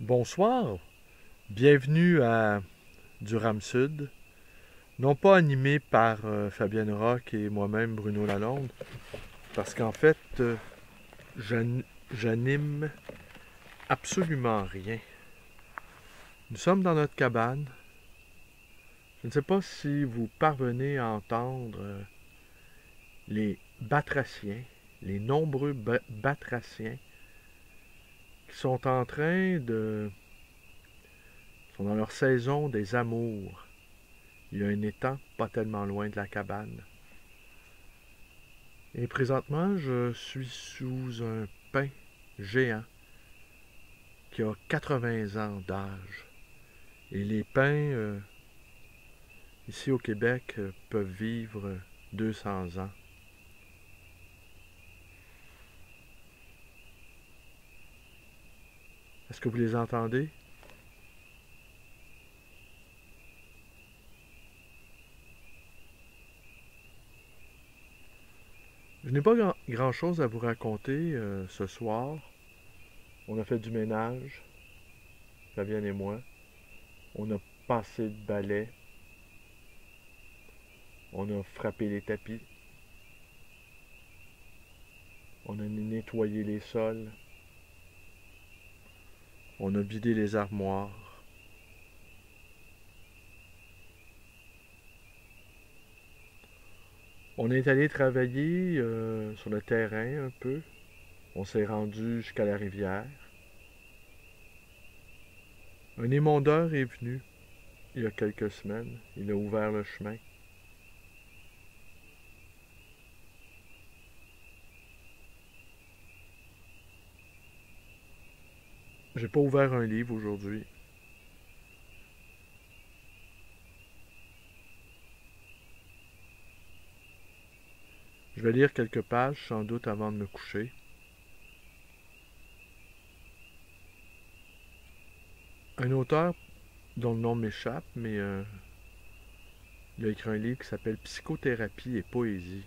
Bonsoir, bienvenue à Durham Sud, non pas animé par Fabienne Roch et moi-même Bruno Lalonde, parce qu'en fait, j'anime absolument rien. Nous sommes dans notre cabane. Je ne sais pas si vous parvenez à entendre les batraciens, les nombreux batraciens qui sont en train de... sont dans leur saison des amours. Il y a un étang pas tellement loin de la cabane. Et présentement, je suis sous un pin géant qui a 80 ans d'âge. Et les pins, ici au Québec, peuvent vivre 200 ans. Est-ce que vous les entendez? Je n'ai pas grand-chose à vous raconter ce soir. On a fait du ménage, Fabienne et moi. On a passé le balai. On a frappé les tapis. On a nettoyé les sols. On a vidé les armoires. On est allé travailler sur le terrain un peu. On s'est rendu jusqu'à la rivière. Un émondeur est venu il y a quelques semaines. Il a ouvert le chemin. J'ai pas ouvert un livre aujourd'hui. Je vais lire quelques pages sans doute avant de me coucher. Un auteur dont le nom m'échappe, mais il a écrit un livre qui s'appelle Psychothérapie et poésie.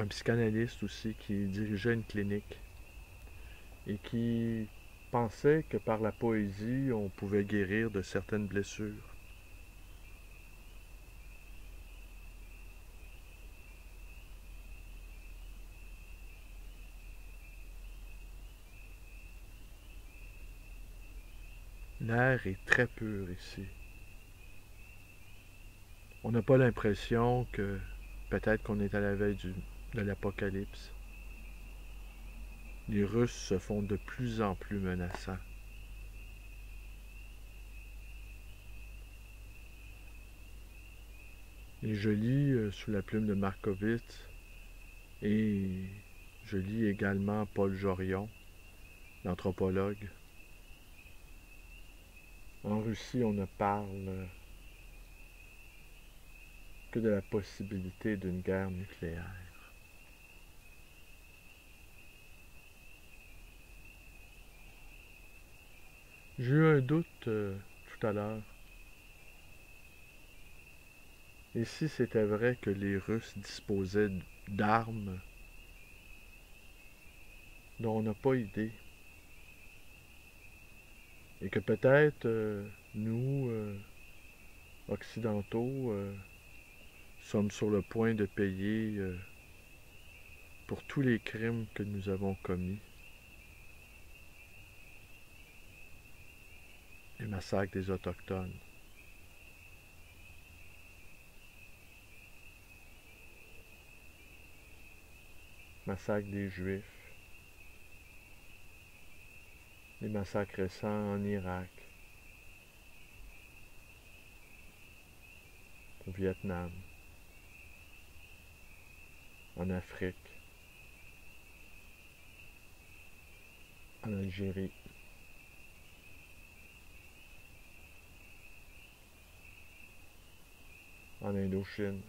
Un psychanalyste aussi qui dirigeait une clinique et qui pensait que par la poésie, on pouvait guérir de certaines blessures. L'air est très pur ici. On n'a pas l'impression que peut-être qu'on est à la veille de l'apocalypse. Les Russes se font de plus en plus menaçants. Et je lis sous la plume de Markovitz et je lis également Paul Jorion, l'anthropologue. En Russie, on ne parle que de la possibilité d'une guerre nucléaire. J'ai eu un doute tout à l'heure. Et si c'était vrai que les Russes disposaient d'armes dont on n'a pas idée, et que peut-être nous, occidentaux, sommes sur le point de payer pour tous les crimes que nous avons commis. Les massacres des Autochtones. Massacres des Juifs. Les massacres récents en Irak. Au Vietnam. En Afrique. En Algérie. En Indochine.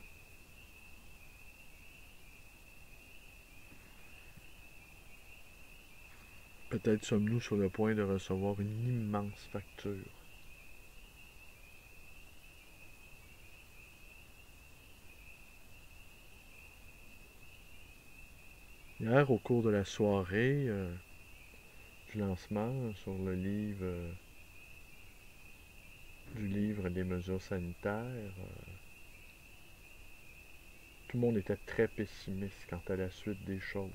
Peut-être sommes-nous sur le point de recevoir une immense facture. Hier, au cours de la soirée du lancement sur le livre du livre des mesures sanitaires, tout le monde était très pessimiste quant à la suite des choses.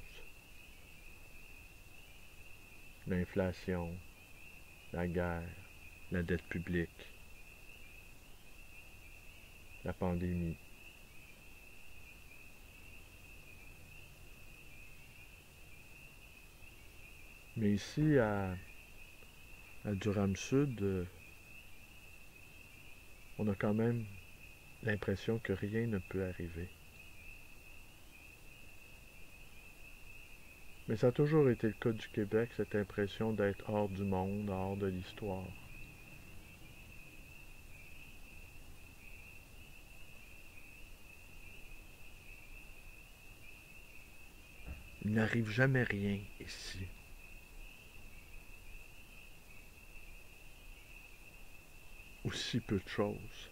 L'inflation, la guerre, la dette publique, la pandémie. Mais ici, à Durham-Sud, on a quand même l'impression que rien ne peut arriver. Mais ça a toujours été le cas du Québec, cette impression d'être hors du monde, hors de l'histoire. Il n'arrive jamais rien ici. Ou si peu de choses.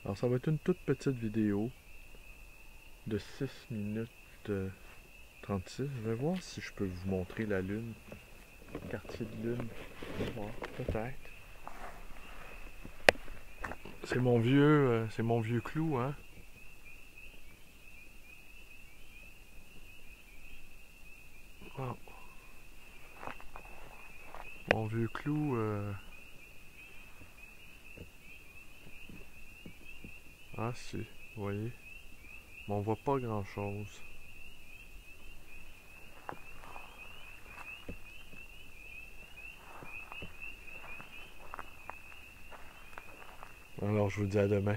Alors ça va être une toute petite vidéo de 6 minutes 36. Je vais voir si je peux vous montrer la lune. Quartier de lune. Ouais, peut-être. C'est mon vieux clou, hein. Wow. Mon vieux clou. Ah si, vous voyez. Mais on voit pas grand chose. Alors je vous dis à demain.